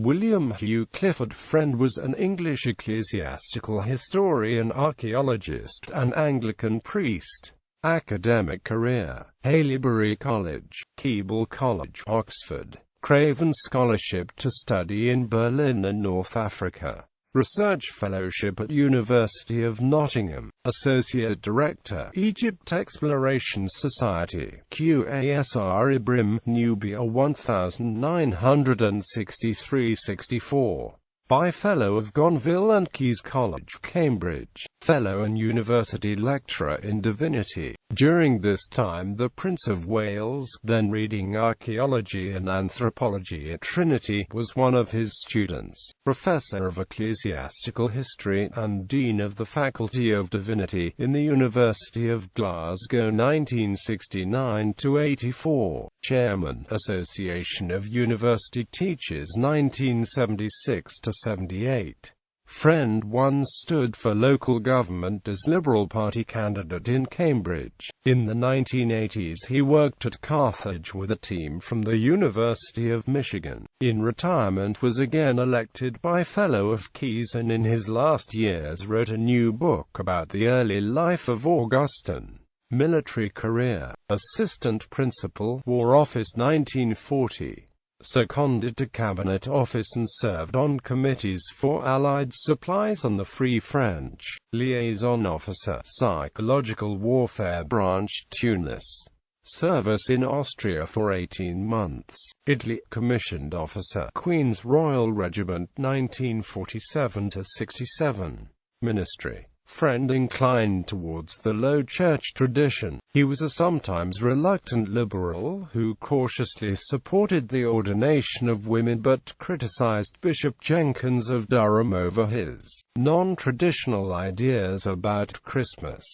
William Hugh Clifford Frend was an English ecclesiastical historian, archaeologist, and Anglican priest. Academic career: Haileybury College, Keble College, Oxford. Craven Scholarship to study in Berlin and North Africa. Research Fellowship at University of Nottingham. Associate Director, Egypt Exploration Society, QASR Ibrim, Nubia 1963-64. By Fellow of Gonville and Caius College, Cambridge. Fellow and University Lecturer in Divinity. During this time the Prince of Wales, then reading archaeology and anthropology at Trinity, was one of his students. Professor of Ecclesiastical History, and Dean of the Faculty of Divinity, in the University of Glasgow 1969–84. Chairman, Association of University Teachers 1976–78. Frend once stood for local government as Liberal Party candidate in Cambridge. In the 1980s he worked at Carthage with a team from the University of Michigan. In retirement was again elected by Fellow of Caius, and in his last years wrote a new book about the early life of Augustine. Military career: Assistant Principal, War Office 1940. Seconded to Cabinet Office and served on committees for Allied supplies on the Free French. Liaison Officer, Psychological Warfare Branch, Tunis. Service in Austria for 18 months. Italy. Commissioned Officer, Queen's Royal Regiment 1947–67. Ministry. Frend inclined towards the Low Church tradition. He was a sometimes reluctant liberal who cautiously supported the ordination of women but criticized Bishop Jenkins of Durham over his non-traditional ideas about Christmas.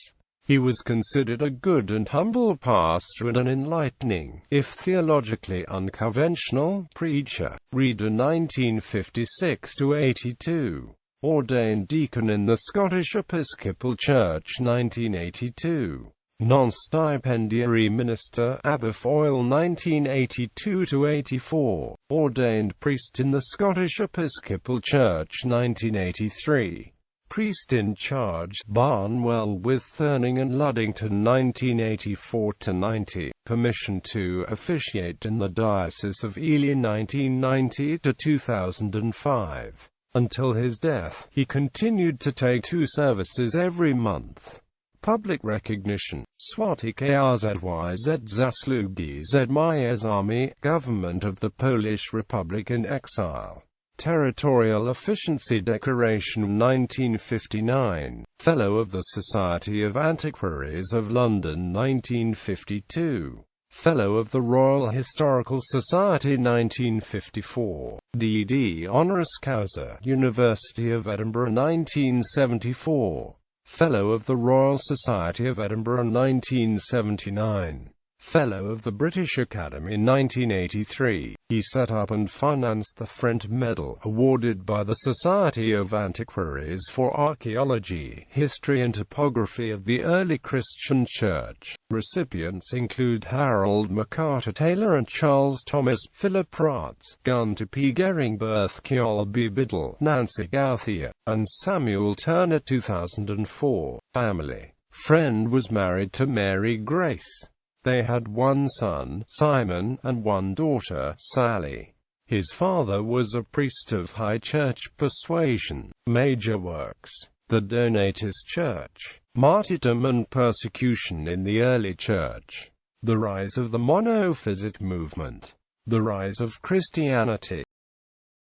He was considered a good and humble pastor and an enlightening, if theologically unconventional, preacher. Reader 1956–82. Ordained deacon in the Scottish Episcopal Church 1982. Non-stipendiary minister, Aberfoyle 1982–84. Ordained priest in the Scottish Episcopal Church 1983. Priest in charge, Barnwell with Thurning and Luddington 1984–90. Permission to officiate in the Diocese of Ely 1990–2005. Until his death, he continued to take 2 services every month. Public recognition: Swaty KRZYZ Zaslugi ZMIS Army, Government of the Polish Republic in Exile. Territorial Efficiency Decoration 1959. Fellow of the Society of Antiquaries of London 1952. Fellow of the Royal Historical Society 1954. D.D. Honoris Causa, University of Edinburgh 1974. Fellow of the Royal Society of Edinburgh 1979. Fellow of the British Academy 1983. He set up and financed the Frend Medal, awarded by the Society of Antiquaries for archaeology, history and topography of the early Christian Church. Recipients include Harold MacArthur Taylor and Charles Thomas, Philip Ratz, Gunter P. Geringbirth, Kjol B. Biddle, Nancy Gauthier, and Samuel Turner. 2004. Family. Frend was married to Mary Grace. They had 1 son, Simon, and 1 daughter, Sally. His father was a priest of High Church persuasion. Major works: The Donatist Church, Martyrdom and Persecution in the Early Church, The Rise of the Monophysite Movement, The Rise of Christianity.